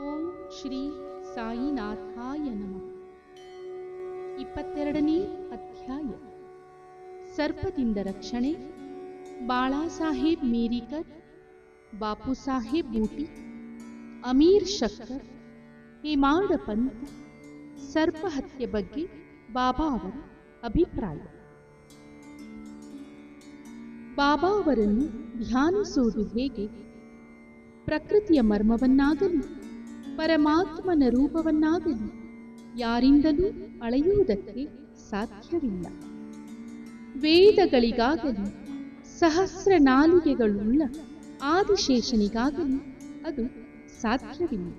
ಓಂ ಶ್ರೀ ಸಾಯಿನಾಥಾಯ ನಮಃ. 22ನೇ ಅಧ್ಯಾಯ. ಸರ್ಪದಿಂದ ರಕ್ಷಣೆ. ಬಾಳಾಸಾಹೇಬ್ ಮೇರಿಕರ್, ಬಾಪು ಸಾಹೇಬ್ ಬೂಟಿ, ಅಮೀರ್ ಶಕ್ಕರ್, ಹೇಮಾಡ ಪಂತ್. ಸರ್ಪ ಹತ್ಯೆ ಬಗ್ಗೆ ಬಾಬಾ ಅವರ ಅಭಿಪ್ರಾಯ. ಬಾಬಾ ಅವರನ್ನು ಧ್ಯಾನಿಸುವುದು ಹೇಗೆ? ಪ್ರಕೃತಿಯ ಮರ್ಮವನ್ನಾಗಲಿ ಪರಮಾತ್ಮನ ರೂಪವನ್ನಾಗಲಿ ಯಾರಿಂದಲೂ ಅಳೆಯುವುದಕ್ಕೆ ಸಾಧ್ಯವಿಲ್ಲ. ವೇದಗಳಿಗಾಗಲಿ ಸಹಸ್ರ ನಾಲಿಗೆಗಳುಳ್ಳ ಆದಿಶೇಷನಿಗಾಗಲಿ ಅದು ಸಾಧ್ಯವಿಲ್ಲ.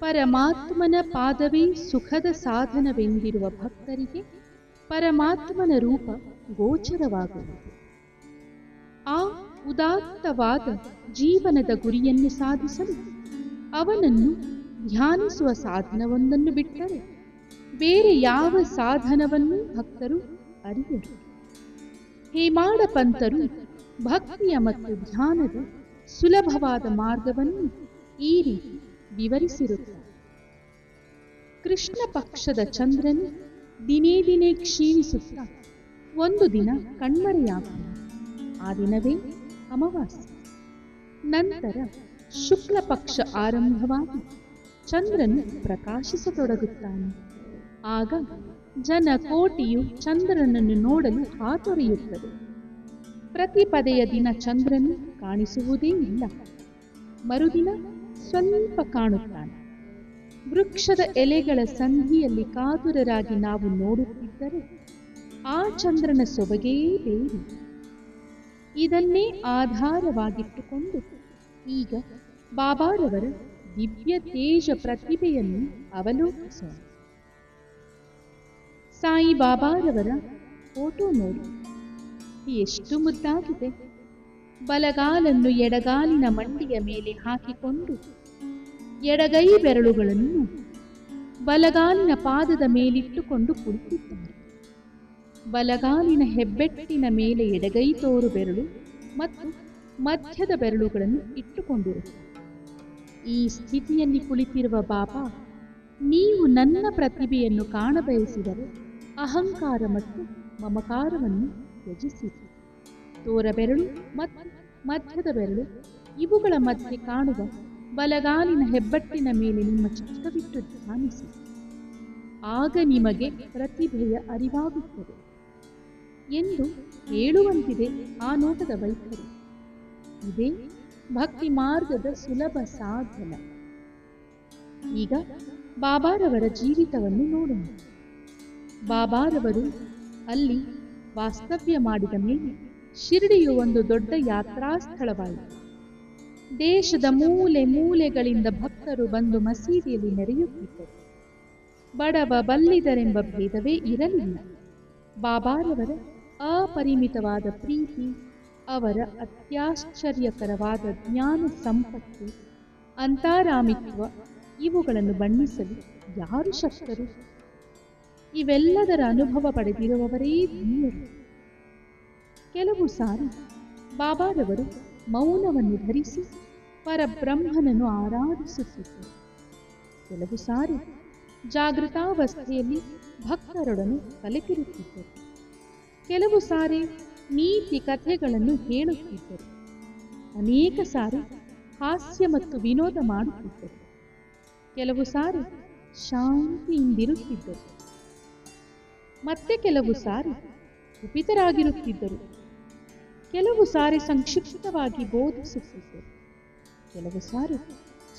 ಪರಮಾತ್ಮನ ಪಾದವೇ ಸುಖದ ಸಾಧನವೆಂದಿರುವ ಭಕ್ತರಿಗೆ ಪರಮಾತ್ಮನ ರೂಪ ಗೋಚರವಾಗುವುದು. ಆ ಉದಾತ್ತವಾದ ಜೀವನದ ಗುರಿಯನ್ನು ಸಾಧಿಸಲು ಅವನನ್ನು ಧ್ಯಾನಿಸುವ ಸಾಧನವೊಂದನ್ನು ಬಿಟ್ಟರೆ ಬೇರೆ ಯಾವ ಸಾಧನವನ್ನೂ ಭಕ್ತರು ಅರಿಯರು. ಹೇಮಾಡ ಪಂತರು ಭಕ್ತಿಯ ಮತ್ತು ಧ್ಯಾನದ ಸುಲಭವಾದ ಮಾರ್ಗವನ್ನು ಈ ರೀತಿ ವಿವರಿಸಿರುತ್ತಾರೆ. ಕೃಷ್ಣ ಪಕ್ಷದ ಚಂದ್ರನು ದಿನೇ ದಿನೇ ಕ್ಷೀಣಿಸುತ್ತಾ ಒಂದು ದಿನ ಕಣ್ಮರೆಯಾಗುತ್ತಾನೆ. ಆ ದಿನವೇ ಅಮಾವಾಸ್ಯೆ. ನಂತರ ಶುಕ್ಲ ಪಕ್ಷ ಆರಂಭವಾಗಿ ಚಂದ್ರನು ಪ್ರಕಾಶಿಸತೊಡಗುತ್ತಾನೆ. ಆಗ ಜನಕೋಟಿಯು ಚಂದ್ರನನ್ನು ನೋಡಲು ಹಾತೊರೆಯುತ್ತದೆ. ಪ್ರತಿಪದೆಯ ದಿನ ಚಂದ್ರನು ಕಾಣಿಸುವುದೇ ಇಲ್ಲ. ಮರುದಿನ ಸ್ವಲ್ಪ ಕಾಣುತ್ತಾನೆ. ವೃಕ್ಷದ ಎಲೆಗಳ ಸಂಧಿಯಲ್ಲಿ ಕಾತುರರಾಗಿ ನಾವು ನೋಡುತ್ತಿದ್ದರೆ ಆ ಚಂದ್ರನ ಸೊಬಗೇ ಬೇರೆ. ಇದನ್ನೇ ಆಧಾರವಾಗಿಟ್ಟುಕೊಂಡು ಈಗ ಬಾಬಾರವರ ದಿವ್ಯ ತೇಜ ಪ್ರತಿಭೆಯನ್ನು ಅವಲೋಕಿಸೋಣ. ಸಾಯಿ ಬಾಬಾರವರ ಫೋಟೋ ನೋಡಿ, ಎಷ್ಟು ಮುದ್ದಾಗಿದೆ. ಬಲಗಾಲನ್ನು ಎಡಗಾಲಿನ ಮಂಡಿಯ ಮೇಲೆ ಹಾಕಿಕೊಂಡು ಎಡಗೈ ಬೆರಳುಗಳನ್ನು ಬಲಗಾಲಿನ ಪಾದದ ಮೇಲಿಟ್ಟುಕೊಂಡು ಕುಳಿತಿದ್ದಾರೆ. ಬಲಗಾಲಿನ ಹೆಬ್ಬೆಟ್ಟಿನ ಮೇಲೆ ಎಡಗೈ ತೋರು ಬೆರಳು ಮತ್ತು ಮಧ್ಯದ ಬೆರಳುಗಳನ್ನು ಇಟ್ಟುಕೊಂಡಿರುತ್ತಾರೆ. ಈ ಸ್ಥಿತಿಯಲ್ಲಿ ಕುಳಿತಿರುವ ಬಾಬಾ, ನೀವು ನನ್ನ ಪ್ರತಿಭೆಯನ್ನು ಕಾಣಬಯಸಿದರೆ ಅಹಂಕಾರ ಮತ್ತು ಮಮಕಾರವನ್ನು ತ್ಯಜಿಸಿರಿ. ತೋರಬೆರಳು ಮತ್ತು ಮಧ್ಯದ ಬೆರಳು ಇವುಗಳ ಮಧ್ಯೆ ಕಾಣುವ ಬಲಗಾಲಿನ ಹೆಬ್ಬೆಟ್ಟಿನ ಮೇಲೆ ನಿಮ್ಮ ಚಿತ್ತವಿಟ್ಟು ಧ್ಯಾನಿಸಿ. ಆಗ ನಿಮಗೆ ಪ್ರತಿಭೆಯ ಅರಿವಾಗುತ್ತದೆ ಎಂದು ಹೇಳುವಂತಿದೆ ಆ ನೋಟದ ವೈಖರಿ. ಇದೇ ಭಕ್ತಿ ಮಾರ್ಗದ ಸುಲಭ ಸಾಧನ. ಈಗ ಬಾಬಾರವರ ಜೀವಿತವನ್ನು ನೋಡೋಣ. ಬಾಬಾರವರು ಅಲ್ಲಿ ವಾಸ್ತವ್ಯ ಮಾಡಿದ ಮೇಲೆ ಶಿರ್ಡಿಯು ಒಂದು ದೊಡ್ಡ ಯಾತ್ರಾ ಸ್ಥಳವಾಯಿತು. ದೇಶದ ಮೂಲೆ ಮೂಲೆಗಳಿಂದ ಭಕ್ತರು ಬಂದು ಮಸೀದಿಯಲ್ಲಿ ನೆರೆಯುತ್ತಿದ್ದರು. ಬಡವ ಬಲ್ಲಿದರೆಂಬ ಭೇದವೇ ಇರಲಿಲ್ಲ. ಬಾಬಾರವರ ಅಪರಿಮಿತವಾದ ಪ್ರೀತಿ, ಅವರ ಅತ್ಯಾಶ್ಚರ್ಯಕರವಾದ ಜ್ಞಾನ ಸಂಪತ್ತು, ಅಂತಾರಾಮಿತ್ವ ಇವುಗಳನ್ನು ಬಣ್ಣಿಸಲು ಯಾರು ಶಕ್ತರು? ಇವೆಲ್ಲದರ ಅನುಭವ ಪಡೆದಿರುವವರೇ ಧನ್ಯರು. ಕೆಲವು ಸಾರಿ ಬಾಬಾರವರು ಮೌನವನ್ನು ಧರಿಸಿ ಪರಬ್ರಹ್ಮನನ್ನು ಆರಾಧಿಸುತ್ತಿದ್ದರು. ಕೆಲವು ಸಾರಿ ಜಾಗೃತಾವಸ್ಥೆಯಲ್ಲಿ ಭಕ್ತರೊಡನೆ ಕಲೆತಿರುತ್ತಿದ್ದರು. ಕೆಲವು ಸಾರಿ ನೀತಿ ಕಥೆಗಳನ್ನು ಹೇಳುತ್ತಿದ್ದರು. ಅನೇಕ ಸಾರಿ ಹಾಸ್ಯ ಮತ್ತು ವಿನೋದ ಮಾಡುತ್ತಿದ್ದರು. ಕೆಲವು ಸಾರಿ ಶಾಂತಿಯಿಂದಿರುತ್ತಿದ್ದರು. ಮತ್ತೆ ಕೆಲವು ಸಾರಿ ಕುಪಿತರಾಗಿರುತ್ತಿದ್ದರು. ಕೆಲವು ಸಾರಿ ಸಂಕ್ಷಿಪ್ತವಾಗಿ ಬೋಧಿಸುತ್ತಿದ್ದರು. ಕೆಲವು ಸಾರಿ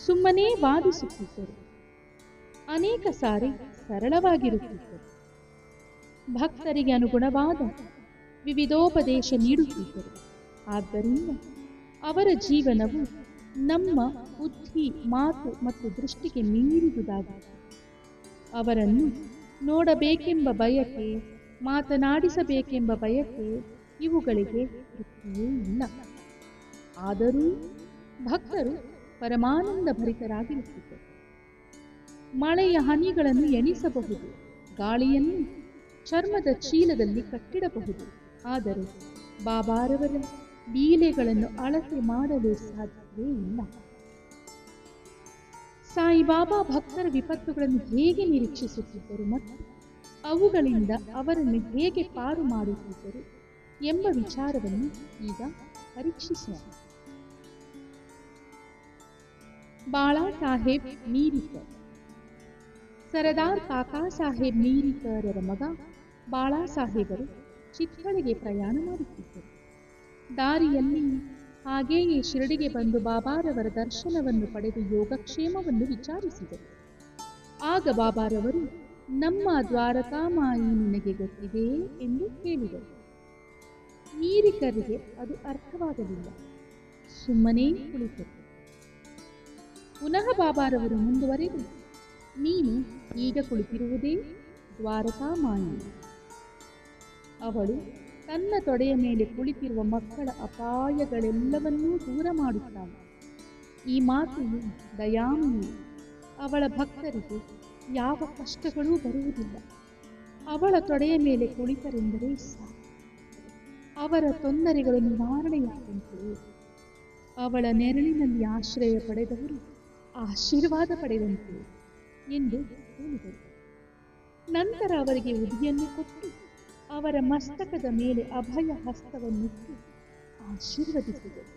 ಸುಮ್ಮನೆ ವಾದಿಸುತ್ತಿದ್ದರು. ಅನೇಕ ಸಾರಿ ಸರಳವಾಗಿರುತ್ತಿದ್ದರು. ಭಕ್ತರಿಗೆ ಅನುಗುಣವಾದ ವಿವಿಧೋಪದೇಶ ನೀಡುತ್ತಿದ್ದರು. ಆದ್ದರಿಂದ ಅವರ ಜೀವನವು ನಮ್ಮ ಬುದ್ಧಿ, ಮಾತು ಮತ್ತು ದೃಷ್ಟಿಗೆ ಮೀರಿದುದಾಗಿದೆ. ಅವರನ್ನು ನೋಡಬೇಕೆಂಬ ಬಯಕೆ, ಮಾತನಾಡಿಸಬೇಕೆಂಬ ಬಯಕೆ ಇವುಗಳಿಗೆ ತೃಪ್ತಿಯೇ ಇಲ್ಲ. ಆದರೂ ಭಕ್ತರು ಪರಮಾನಂದ ಭರಿತರಾಗಿರುತ್ತಿದ್ದರು. ಮಳೆಯ ಹನಿಗಳನ್ನು ಎಣಿಸಬಹುದು, ಗಾಳಿಯನ್ನು ಚರ್ಮದ ಚೀಲದಲ್ಲಿ ಕಟ್ಟಿಡಬಹುದು. ಆದರೆ ಬಾಬಾರವರ ಲೀಲೆಗಳನ್ನು ಅಳತೆ ಮಾಡಲು ಸಾಧ್ಯವೇ ಇಲ್ಲ. ಸಾಯಿಬಾಬಾ ಭಕ್ತರ ವಿಪತ್ತುಗಳನ್ನು ಹೇಗೆ ನಿರೀಕ್ಷಿಸುತ್ತಿದ್ದರು ಮತ್ತು ಅವುಗಳಿಂದ ಅವರನ್ನು ಹೇಗೆ ಪಾರು ಮಾಡುತ್ತಿದ್ದರು ಎಂಬ ವಿಚಾರವನ್ನು ಈಗ ಪರೀಕ್ಷಿಸೋಣ. ಬಾಳಾ ಸಾಹೇಬ್ ಮೀರಿಕರ್. ಸರದಾರ್ ಕಾಕಾ ಸಾಹೇಬ್ ಮೀರಿಕರರ ಮಗ ಬಾಳಾ ಸಾಹೇಬರು ಚಿತ್ಥಳಿಗೆ ಪ್ರಯಾಣ ಮಾಡುತ್ತಿದ್ದರು. ದಾರಿಯಲ್ಲಿ ಹಾಗೆಯೇ ಶಿರಡಿಗೆ ಬಂದು ಬಾಬಾರವರ ದರ್ಶನವನ್ನು ಪಡೆದು ಯೋಗಕ್ಷೇಮವನ್ನು ವಿಚಾರಿಸಿದರು. ಆಗ ಬಾಬಾರವರು, ನಮ್ಮ ದ್ವಾರಕಾಮಾಯಿ ನಿನಗೆ ಗೊತ್ತಿದೆ ಎಂದು ಹೇಳಿದರು. ಮೀರಿಕರಿಗೆ ಅದು ಅರ್ಥವಾಗಲಿಲ್ಲ. ಸುಮ್ಮನೇ ಕುಳಿತರು. ಪುನಃ ಬಾಬಾರವರು ಮುಂದುವರೆದು, ನೀನು ಈಗ ಕುಳಿತಿರುವುದೇ ದ್ವಾರಕಾಮಾಯಿ. ಅವಳು ತನ್ನ ತೊಡೆಯ ಮೇಲೆ ಕುಳಿತಿರುವ ಮಕ್ಕಳ ಅಪಾಯಗಳೆಲ್ಲವನ್ನೂ ದೂರ ಮಾಡುತ್ತಾಳೆ. ಈ ಮಾತೆಯು ದಯಾಮಯಿ. ಅವಳ ಭಕ್ತರಿಗೆ ಯಾವ ಕಷ್ಟಗಳೂ ಬರುವುದಿಲ್ಲ. ಅವಳ ತೊಡೆಯ ಮೇಲೆ ಕುಳಿತರೆಂದರೆ ಸಾಕು, ಅವರ ತೊಂದರೆಗಳು ನಿವಾರಣೆಯಾದಂತೆ. ಅವಳ ನೆರಳಿನಲ್ಲಿ ಆಶ್ರಯ ಪಡೆದವರು ಆಶೀರ್ವಾದ ಪಡೆದಂತೆ ಎಂದು ಹೇಳಿದರು. ನಂತರ ಅವರಿಗೆ ಉಡಿಯನ್ನು ಕೊಟ್ಟು ಅವರ ಮಸ್ತಕದ ಮೇಲೆ ಅಭಯ ಹಸ್ತವನ್ನಿಟ್ಟು ಆಶೀರ್ವದಿಸಿದರು.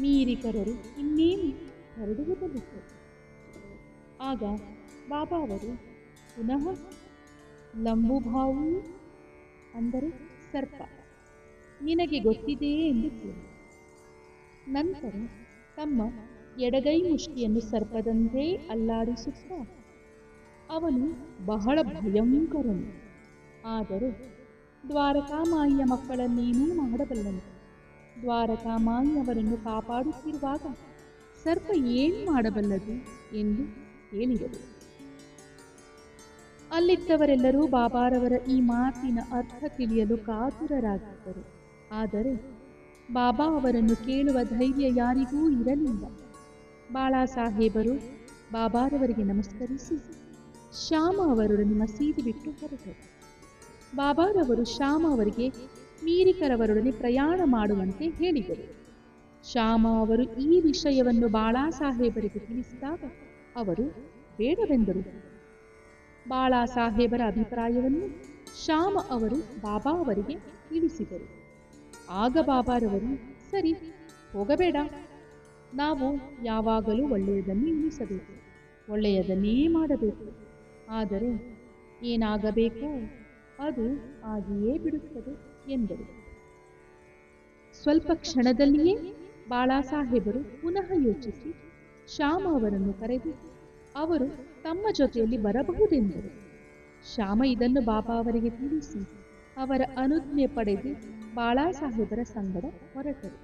ಮೀರಿಕರರು ಇನ್ನೇನು ಹೊರಡುವುದಲ್ಲಿದ್ದರು. ಆಗ ಬಾಬಾ ಅವರು ಪುನಃ ಲಂಬುಭಾವು ಅಂದರೆ ಸರ್ಪ ನಿನಗೆ ಗೊತ್ತಿದೆ ಎಂದು ಕೇಳಿದರು. ನಂತರ ತಮ್ಮ ಎಡಗೈ ಮುಷ್ಟಿಯನ್ನು ಸರ್ಪದಂತೆ ಅಲ್ಲಾಡಿಸುತ್ತಾ, ಅವನು ಬಹಳ ಭಯಂಕರನು, ಆದರೆ ದ್ವಾರಕಾಮಾಯಿಯ ಮಕ್ಕಳನ್ನೇನೂ ಮಾಡಬಲ್ಲನು. ದ್ವಾರಕಾಮಾಯಿ ಅವರನ್ನು ಕಾಪಾಡುತ್ತಿರುವಾಗ ಸರ್ಪ ಏನು ಮಾಡಬಲ್ಲದು ಎಂದು ಹೇಳಿದರು. ಅಲ್ಲಿದ್ದವರೆಲ್ಲರೂ ಬಾಬಾರವರ ಈ ಮಾತಿನ ಅರ್ಥ ತಿಳಿಯಲು ಕಾತುರರಾಗಿದ್ದರು. ಆದರೆ ಬಾಬಾ ಅವರನ್ನು ಕೇಳುವ ಧೈರ್ಯ ಯಾರಿಗೂ ಇರಲಿಲ್ಲ. ಬಾಳಾ ಸಾಹೇಬರು ಬಾಬಾರವರಿಗೆ ನಮಸ್ಕರಿಸಿ ಶ್ಯಾಮ ಅವರೊಡನೆ ಮಸೀದಿ ಬಿಟ್ಟು ಹೊರಟರು. ಬಾಬಾರವರು ಶ್ಯಾಮ ಅವರಿಗೆ ಮೀರಿಕರವರೊಡನೆ ಪ್ರಯಾಣ ಮಾಡುವಂತೆ ಹೇಳಿದರು. ಶ್ಯಾಮ ಅವರು ಈ ವಿಷಯವನ್ನು ಬಾಳಾ ಸಾಹೇಬರಿಗೆ ತಿಳಿಸಿದಾಗ ಅವರು ಬೇಡವೆಂದರು. ಬಾಳಾ ಸಾಹೇಬರ ಅಭಿಪ್ರಾಯವನ್ನು ಶ್ಯಾಮ ಅವರು ಬಾಬಾ ಅವರಿಗೆ ತಿಳಿಸಿದರು. ಆಗ ಬಾಬಾರವರು, ಸರಿ, ಹೋಗಬೇಡ. ನಾವು ಯಾವಾಗಲೂ ಒಳ್ಳೆಯದನ್ನು ಎಣಿಸಬೇಕು, ಒಳ್ಳೆಯದನ್ನೇ ಮಾಡಬೇಕು. ಆದರೆ ಏನಾಗಬೇಕೋ ಅದು ಆಗಿಯೇ ಬಿಡುತ್ತದೆ ಎಂದರು. ಸ್ವಲ್ಪ ಕ್ಷಣದಲ್ಲಿಯೇ ಬಾಳಾ ಸಾಹೇಬರು ಪುನಃ ಯೋಚಿಸಿ ಶ್ಯಾಮ ಅವರನ್ನು ಕರೆದು ಅವರು ತಮ್ಮ ಜೊತೆಯಲ್ಲಿ ಬರಬಹುದೆಂದರು. ಶ್ಯಾಮ ಇದನ್ನು ಬಾಬಾ ಅವರಿಗೆ ತಿಳಿಸಿ ಅವರ ಅನುಜ್ಞೆ ಪಡೆದು ಬಾಳಾ ಸಾಹೇಬರ ಸಂಗಡ ಹೊರಟರು.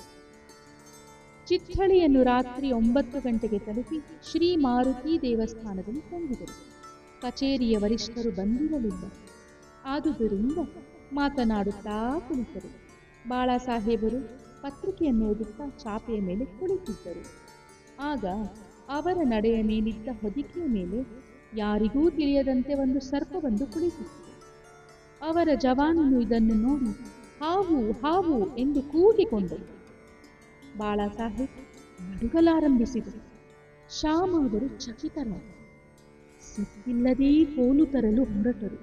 ಚಿತ್ಥಳಿಯನ್ನು ರಾತ್ರಿ 9 ಗಂಟೆಗೆ ತಲುಪಿ ಶ್ರೀ ಮಾರುತಿ ದೇವಸ್ಥಾನದಲ್ಲಿ ತಂಗಿದರು. ಕಚೇರಿಯ ವರಿಷ್ಠರು ಬಂದಿರಲಿಲ್ಲ. ಆದುದರಿಂದ ಮಾತನಾಡುತ್ತಾ ಕುಳಿತರು. ಬಾಳಾ ಸಾಹೇಬರು ಪತ್ರಿಕೆಯನ್ನು ಓದುತ್ತಾ ಚಾಪೆಯ ಮೇಲೆ ಕುಳಿತಿದ್ದರು. ಆಗ ಅವರ ನಡೆಯ ಮೇಲಿದ್ದ ಹೊದಿಕೆಯ ಮೇಲೆ ಯಾರಿಗೂ ತಿಳಿಯದಂತೆ ಒಂದು ಸರ್ಪವೊಂದು ಕುಳಿತಿತ್ತು. ಅವರ ಜವಾನನು ಇದನ್ನು ನೋಡಿ ಹಾವು ಹಾವು ಎಂದು ಕೂಗಿಕೊಂಡರು. ಬಾಳಾ ಸಾಹೇಬ್ ನಡುಗಲಾರಂಭಿಸಿದರು. ಶ್ಯಾಮ ಅವರು ಚಕಿತರಾದರು. ಸತ್ತಿಲ್ಲದೇ ಕೋಲು ತರಲು ಹೊರಟರು.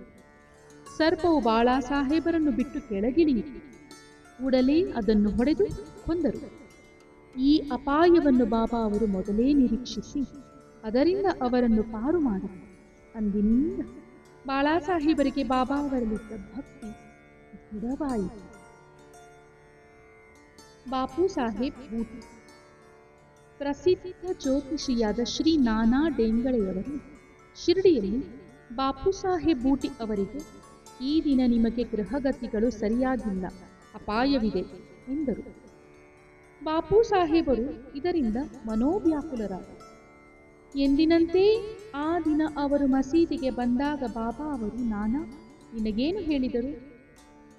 ಸರ್ಪವು ಬಾಳಾ ಸಾಹೇಬರನ್ನು ಬಿಟ್ಟು ಕೆಳಗಿಳಿಯಿತು. ಕೂಡಲೇ ಅದನ್ನು ಹೊಡೆದು ಕೊಂದರು. ಈ ಅಪಾಯವನ್ನು ಬಾಬಾ ಅವರು ಮೊದಲೇ ನಿರೀಕ್ಷಿಸಿ ಅದರಿಂದ ಅವರನ್ನು ಪಾರು ಮಾಡಿದರು. ಅಂದಿನಿಂದ ಬಾಳಾ ಸಾಹೇಬರಿಗೆ ಬಾಬಾ ಅವರಲ್ಲಿದ್ದ ಭಕ್ತಿ ದೃಢವಾಯಿತು. ಬಾಪು ಸಾಹೇಬ್ ಬೂಟಿ. ಪ್ರಸಿದ್ಧ ಜ್ಯೋತಿಷಿಯಾದ ಶ್ರೀ ನಾನಾ ಡೆಂಗಳೆಯವರು ಶಿರಡಿಯಲ್ಲಿ ಬಾಪು ಸಾಹೇಬ್ ಬೂಟಿ ಅವರಿಗೆ, ಈ ದಿನ ನಿಮಗೆ ಗ್ರಹಗತಿಗಳು ಸರಿಯಾಗಿಲ್ಲ, ಅಪಾಯವಿದೆ ಎಂದರು. ಬಾಪು ಸಾಹೇಬರು ಇದರಿಂದ ಮನೋವ್ಯಾಕುಲರಾದರು. ಎಂದಿನಂತೆ ಆ ದಿನ ಅವರು ಮಸೀದಿಗೆ ಬಂದಾಗ ಬಾಬಾ ಅವರು, ನಾನಾ, ನಿನಗೇನು ಹೇಳಿದರು?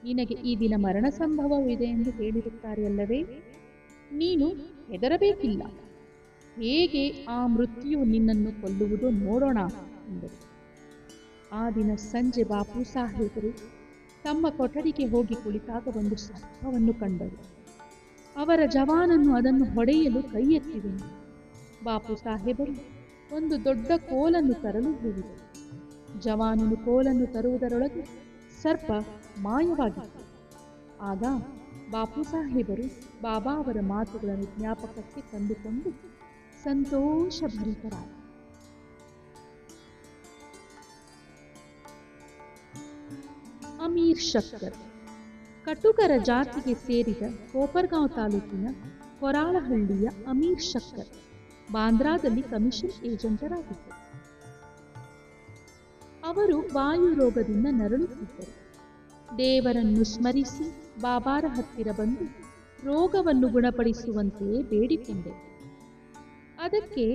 ನಿನಗೆ ಈ ದಿನ ಮರಣ ಸಂಭವವಿದೆ ಎಂದು ಹೇಳಿರುತ್ತಾರೆ ಅಲ್ಲವೇ? ನೀನು ಹೆದರಬೇಕಿಲ್ಲ. ಹೇಗೆ ಆ ಮೃತ್ಯು ನಿನ್ನನ್ನು ಕೊಲ್ಲುವುದೋ ನೋಡೋಣ ಎಂದರು. ಆ ದಿನ ಸಂಜೆ ಬಾಪು ಸಾಹೇಬರು ತಮ್ಮ ಕೊಠಡಿಗೆ ಹೋಗಿ ಕುಳಿತಾಗ ಒಂದು ಸರ್ಪವನ್ನು ಕಂಡರು. ಅವರ ಜವಾನನ್ನು ಅದನ್ನು ಹೊಡೆಯಲು ಕೈ ಎತ್ತಿದನು. ಬಾಪು ಸಾಹೇಬರು ಒಂದು ದೊಡ್ಡ ಕೋಲನ್ನು ತರಲು ಹೇಳಿದರು. ಜವಾನನು ಕೋಲನ್ನು ತರುವುದರೊಳಗೆ ಸರ್ಪ ಮಾಯವಾಗಿತ್ತು. ಆಗ ಬಾಪು ಸಾಹೇಬರು ಬಾಬಾ ಅವರ ಮಾತುಗಳನ್ನು ಜ್ಞಾಪಕಕ್ಕೆ ತಂದುಕೊಂಡು ಸಂತೋಷಭರಿತರಾದರು. ಅಮೀರ್ ಶಕ್ಕರ್ ಕಟುಕರ ಜಾತಿಗೆ ಸೇರಿದ ಕೋಪರ್ಗಾಂವ್ ತಾಲೂಕಿನ ಕೊರಾಳಹಳ್ಳಿಯ ಅಮೀರ್ ಶಕ್ಕರ್ ಬಾಂದ್ರಾದಲ್ಲಿ ಕಮಿಷನ್ ಏಜೆಂಟರಾಗಿದ್ದರು. ಅವರು ವಾಯು ರೋಗದಿಂದ ನರಳುತ್ತಿದ್ದರು. ದೇವರನ್ನು ಸ್ಮರಿಸಿ ಬಾಬಾರ ಹತ್ತಿರ ಬಂದು ರೋಗವನ್ನು ಗುಣಪಡಿಸುವಂತೆ ಬೇಡಿಕೊಂಡೆ. ಅದಕ್ಕೆ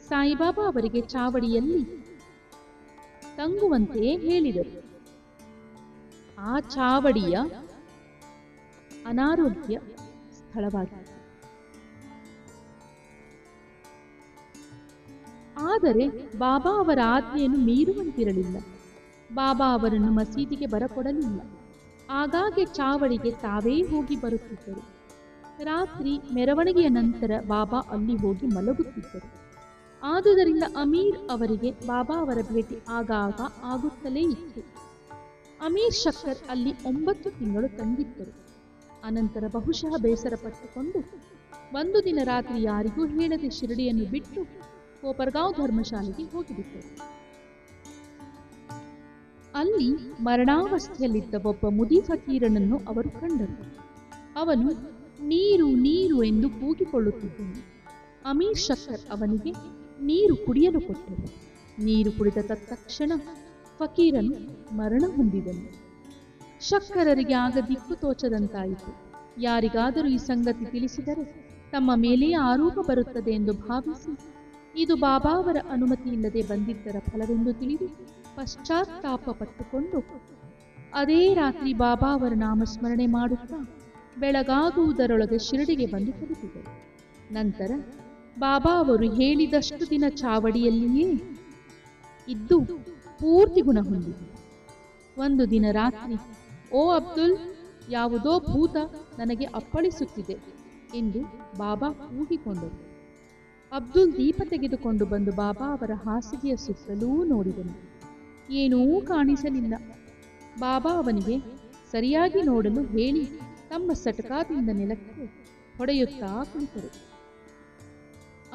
ಸಾಯಿಬಾಬಾ ಅವರಿಗೆ ಚಾವಡಿಯಲ್ಲಿ ತಂಗುವಂತೆ ಹೇಳಿದರು. ಆ ಚಾವಡಿಯ ಅನಾರೋಗ್ಯ ಸ್ಥಳವಾಗಿದೆ. ಆದರೆ ಬಾಬಾ ಅವರ ಆಜ್ಞೆಯನ್ನು ಮೀರುವಂತಿರಲಿಲ್ಲ. ಬಾಬಾ ಅವರನ್ನು ಮಸೀದಿಗೆ ಬರಕೊಡಲಿಲ್ಲ. ಆಗಾಗ್ಗೆ ಚಾವಡಿಗೆ ತಾವೇ ಹೋಗಿ ಬರುತ್ತಿದ್ದರು. ರಾತ್ರಿ ಮೆರವಣಿಗೆಯ ನಂತರ ಬಾಬಾ ಅಲ್ಲಿ ಹೋಗಿ ಮಲಗುತ್ತಿದ್ದರು. ಆದುದರಿಂದ ಅಮೀರ್ ಅವರಿಗೆ ಬಾಬಾ ಅವರ ಭೇಟಿ ಆಗಾಗ ಆಗುತ್ತಲೇ ಇತ್ತು. ಅಮೀರ್ ಶಕ್ಕರ್ ಅಲ್ಲಿ 9 ತಿಂಗಳು ತಂಗಿದ್ದರು. ಅನಂತರ ಬಹುಶಃ ಬೇಸರ ಪಟ್ಟುಕೊಂಡು ಒಂದು ದಿನ ರಾತ್ರಿ ಯಾರಿಗೂ ಹೇಳದೆ ಶಿರಡಿಯನ್ನು ಬಿಟ್ಟು ಕೋಪರ್ಗಾಂವ್ ಧರ್ಮಶಾಲೆಗೆ ಹೋಗಿಬಿಟ್ಟರು. ಅಲ್ಲಿ ಮರಣಾವಸ್ಥೆಯಲ್ಲಿದ್ದ ಒಬ್ಬ ಮುದಿ ಫಕೀರನನ್ನು ಅವರು ಕಂಡರು. ಅವನು ನೀರು ನೀರು ಎಂದು ಕೂಗಿಕೊಳ್ಳುತ್ತಿದ್ದನು. ಅಮೀರ್ ಶಕ್ಕರ್ ಅವನಿಗೆ ನೀರು ಕುಡಿಯಲು ಕೊಟ್ಟರು. ನೀರು ಕುಡಿದ ತತ್ಕ್ಷಣ ಫಕೀರನು ಮರಣ ಹೊಂದಿದನು. ಶಕ್ಕರರಿಗೆ ಆಗ ದಿಕ್ಕು ತೋಚದಂತಾಯಿತು. ಯಾರಿಗಾದರೂ ಈ ಸಂಗತಿ ತಿಳಿಸಿದರೆ ತಮ್ಮ ಮೇಲೆಯೇ ಆರೋಪ ಬರುತ್ತದೆ ಎಂದು ಭಾವಿಸಿ ಇದು ಬಾಬಾ ಅವರ ಅನುಮತಿ ಇಲ್ಲದೆ ಬಂದಿದ್ದರ ಫಲವೆಂದು ತಿಳಿದು ಪಶ್ಚಾತ್ತಾಪ ಪಟ್ಟುಕೊಂಡು ಅದೇ ರಾತ್ರಿ ಬಾಬಾ ಅವರ ನಾಮಸ್ಮರಣೆ ಮಾಡುತ್ತಾ ಬೆಳಗಾಗುವುದರೊಳಗೆ ಶಿರಡಿಗೆ ಬಂದು ತಲುಪಿದರು. ನಂತರ ಬಾಬಾ ಅವರು ಹೇಳಿದಷ್ಟು ದಿನ ಚಾವಡಿಯಲ್ಲಿಯೇ ಇದ್ದು ಪೂರ್ತಿ ಗುಣ ಹೊಂದಿದರು. ಒಂದು ದಿನ ರಾತ್ರಿ, ಓ ಅಬ್ದುಲ್, ಯಾವುದೋ ಭೂತ ನನಗೆ ಅಪ್ಪಳಿಸುತ್ತಿದೆ ಎಂದು ಬಾಬಾ ಕೂಗಿಕೊಂಡರು. ಅಬ್ದುಲ್ ದೀಪ ತೆಗೆದುಕೊಂಡು ಬಂದು ಬಾಬಾ ಅವರ ಹಾಸಿಗೆಯ ಸುತ್ತಲೂ ನೋಡಿದನು. ಏನೂ ಕಾಣಿಸಲಿಲ್ಲ. ಬಾಬಾ ಅವನಿಗೆ ಸರಿಯಾಗಿ ನೋಡಲು ಹೇಳಿ ತಮ್ಮ ಸಟಕಾದಿಂದ ನೆಲಕ್ಕೆ ಹೊಡೆಯುತ್ತಾ ಕುಳಿತರು.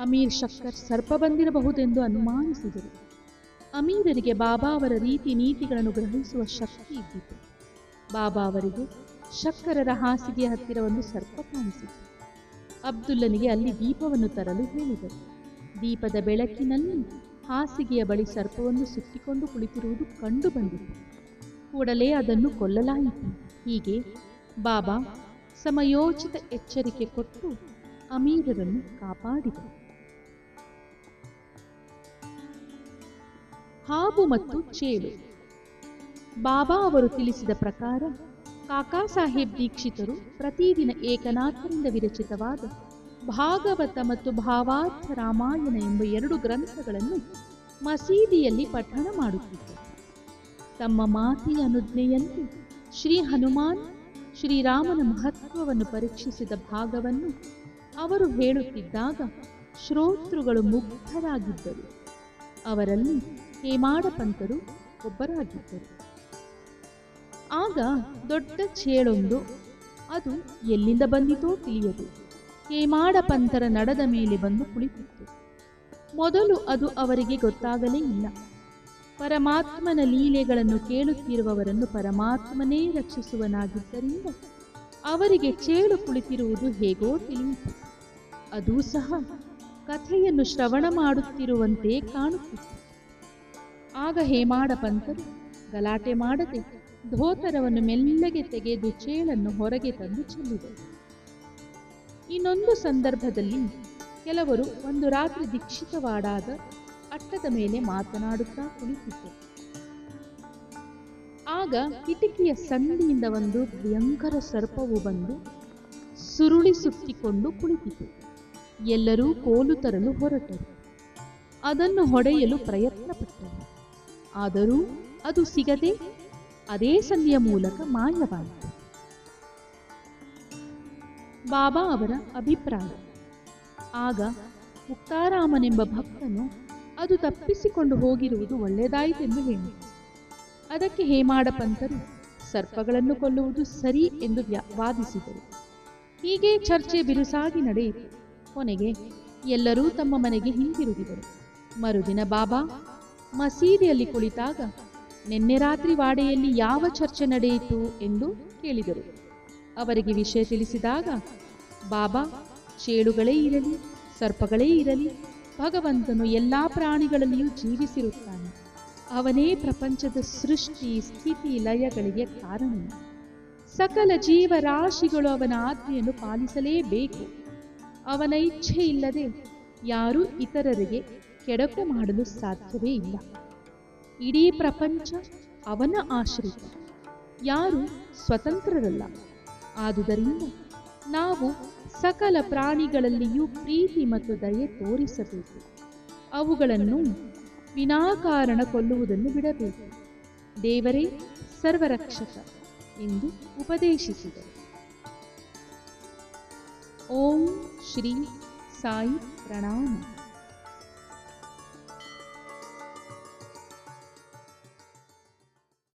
ಅಮೀರ್ ಶಕ್ಕರ್ ಸರ್ಪ ಬಂದಿರಬಹುದೆಂದು ಅನುಮಾನಿಸಿದರು. ಅಮೀರರಿಗೆ ಬಾಬಾ ಅವರ ರೀತಿ ನೀತಿಗಳನ್ನು ಗ್ರಹಿಸುವ ಶಕ್ತಿ ಇದ್ದಿತು. ಬಾಬಾ ಅವರಿಗೆ ಶಕ್ಕರರ ಹಾಸಿಗೆಯ ಹತ್ತಿರ ಒಂದು ಸರ್ಪ ಕಾಣಿಸಿತು. ಅಬ್ದುಲ್ಲನಿಗೆ ಅಲ್ಲಿ ದೀಪವನ್ನು ತರಲು ಹೇಳಿದರು. ದೀಪದ ಬೆಳಕಿನಲ್ಲಿ ಹಾಸಿಗೆಯ ಬಳಿ ಸರ್ಪವನ್ನು ಸುತ್ತಿಕೊಂಡು ಕುಳಿತಿರುವುದು ಕಂಡು ಬಂದಿತು. ಕೂಡಲೇ ಅದನ್ನು ಕೊಲ್ಲಲಾಯಿತು. ಹೀಗೆ ಬಾಬಾ ಸಮಯೋಚಿತ ಎಚ್ಚರಿಕೆ ಕೊಟ್ಟು ಅಮೀರರನ್ನು ಕಾಪಾಡಿದರು. ಹಾವು ಮತ್ತು ಚೇಳು. ಬಾಬಾ ಅವರು ತಿಳಿಸಿದ ಪ್ರಕಾರ ಕಾಕಾ ಸಾಹೇಬ್ ದೀಕ್ಷಿತರು ಪ್ರತಿದಿನ ಏಕನಾಥರಿಂದ ವಿರಚಿತವಾದ ಭಾಗವತ ಮತ್ತು ಭಾವಾರ್ಥ ರಾಮಾಯಣ ಎಂಬ 2 ಗ್ರಂಥಗಳನ್ನು ಮಸೀದಿಯಲ್ಲಿ ಪಠಣ ಮಾಡುತ್ತಿದ್ದರು. ತಮ್ಮ ಮಾತೆಯ ಅನುಜ್ಞೆಯಂತೆ ಶ್ರೀ ಹನುಮಾನ್ ಶ್ರೀರಾಮನ ಮಹತ್ವವನ್ನು ಪರೀಕ್ಷಿಸಿದ ಭಾಗವನ್ನು ಅವರು ಹೇಳುತ್ತಿದ್ದಾಗ ಶ್ರೋತೃಗಳು ಮುಗ್ಧರಾಗಿದ್ದರು. ಅವರಲ್ಲಿ ಹೇಮಾಡ ಪಂತರು ಒಬ್ಬರಾಗಿದ್ದರು. ಆಗ ದೊಡ್ಡ ಚೇಳೊಂದು, ಅದು ಎಲ್ಲಿಂದ ಬಂದಿತೋ ತಿಳಿಯದು, ಹೇಮಾಡ ಪಂತರ ನಡದ ಮೇಲೆ ಬಂದು ಕುಳಿತಿತ್ತು. ಮೊದಲು ಅದು ಅವರಿಗೆ ಗೊತ್ತಾಗಲೇ ಇಲ್ಲ. ಪರಮಾತ್ಮನ ಲೀಲೆಗಳನ್ನು ಕೇಳುತ್ತಿರುವವರನ್ನು ಪರಮಾತ್ಮನೇ ರಕ್ಷಿಸುವನಾಗಿದ್ದರಿಂದ ಅವರಿಗೆ ಚೇಳು ಕುಳಿತಿರುವುದು ಹೇಗೋ ತಿಳಿಯಿತು. ಅದೂ ಸಹ ಕಥೆಯನ್ನು ಶ್ರವಣ ಮಾಡುತ್ತಿರುವಂತೆ ಕಾಣುತ್ತಿತ್ತು. ಆಗ ಹೇಮಾಡ ಪಂತರು ಗಲಾಟೆ ಮಾಡದೆ ಧೋತರವನ್ನು ಮೆಲ್ಲಗೆ ತೆಗೆದು ಚೇಳನ್ನು ಹೊರಗೆ ತಂದು ಚೆಲ್ಲಿದರು. ಇನ್ನೊಂದು ಸಂದರ್ಭದಲ್ಲಿ ಕೆಲವರು ಒಂದು ರಾತ್ರಿ ದೀಕ್ಷಿತವಾಡಾದ ಅಟ್ಟದ ಮೇಲೆ ಮಾತನಾಡುತ್ತಾ ಕುಳಿತಿದ್ದರು. ಆಗ ಕಿಟಕಿಯ ಸಂದಿಯಿಂದ ಒಂದು ಭಯಂಕರ ಸರ್ಪವು ಬಂದು ಸುರುಳಿ ಸುತ್ತಿಕೊಂಡು ಕುಳಿತಿತು. ಎಲ್ಲರೂ ಕೋಲು ತರಲು ಹೊರಟರು. ಅದನ್ನು ಹೊಡೆಯಲು ಪ್ರಯತ್ನಪಟ್ಟರು. ಆದರೂ ಅದು ಸಿಗದೆ ಅದೇ ಸಂದಿಯ ಮೂಲಕ ಮಾಯವಾಯಿತು. ಬಾಬಾ ಅವರ ಅಭಿಪ್ರಾಯ. ಆಗ ಮುಕ್ತಾರಾಮನೆಂಬ ಭಕ್ತನು ಅದು ತಪ್ಪಿಸಿಕೊಂಡು ಹೋಗಿರುವುದು ಒಳ್ಳೆಯದಾಯಿತೆಂದು ಹೇಳಿ. ಅದಕ್ಕೆ ಹೇಮಾಡ ಪಂತರು ಸರ್ಪಗಳನ್ನು ಕೊಲ್ಲುವುದು ಸರಿ ಎಂದು ವಾದಿಸಿದರು. ಹೀಗೆ ಚರ್ಚೆ ಬಿರುಸಾಗಿ ನಡೆಯಿತು. ಕೊನೆಗೆ ಎಲ್ಲರೂ ತಮ್ಮ ಮನೆಗೆ ಹಿಂದಿರುಗಿದರು. ಮರುದಿನ ಬಾಬಾ ಮಸೀದಿಯಲ್ಲಿ ಕುಳಿತಾಗ ನಿನ್ನೆ ರಾತ್ರಿ ವಾಡೆಯಲ್ಲಿ ಯಾವ ಚರ್ಚೆ ನಡೆಯಿತು ಎಂದು ಕೇಳಿದರು. ಅವರಿಗೆ ವಿಷಯ ತಿಳಿಸಿದಾಗ ಬಾಬಾ, ಚೇಳುಗಳೇ ಇರಲಿ, ಸರ್ಪಗಳೇ ಇರಲಿ, ಭಗವಂತನು ಎಲ್ಲಾ ಪ್ರಾಣಿಗಳಲ್ಲಿಯೂ ಜೀವಿಸಿರುತ್ತಾನೆ. ಅವನೇ ಪ್ರಪಂಚದ ಸೃಷ್ಟಿ ಸ್ಥಿತಿ ಲಯಗಳಿಗೆ ಕಾರಣ. ಸಕಲ ಜೀವರಾಶಿಗಳು ಅವನ ಆಜ್ಞೆಯನ್ನು ಪಾಲಿಸಲೇಬೇಕು. ಅವನ ಇಚ್ಛೆ ಇಲ್ಲದೆ ಯಾರೂ ಇತರರಿಗೆ ಕೆಡಕು ಮಾಡಲು ಸಾಧ್ಯವೇ ಇಲ್ಲ. ಇಡೀ ಪ್ರಪಂಚ ಅವನ ಆಶ್ರಿತ, ಯಾರು ಸ್ವತಂತ್ರರಲ್ಲ. ಆದುದರಿಂದ ನಾವು ಸಕಲ ಪ್ರಾಣಿಗಳಲ್ಲಿಯೂ ಪ್ರೀತಿ ಮತ್ತು ದಯೆ ತೋರಿಸಬೇಕು. ಅವುಗಳನ್ನು ವಿನಾಕಾರಣ ಕೊಲ್ಲುವುದನ್ನು ಬಿಡಬೇಕು. ದೇವರೇ ಸರ್ವರಕ್ಷಕ ಎಂದು ಉಪದೇಶಿಸಿದರು. ಓಂ ಶ್ರೀ ಸಾಯಿ ಪ್ರಣಾಮ.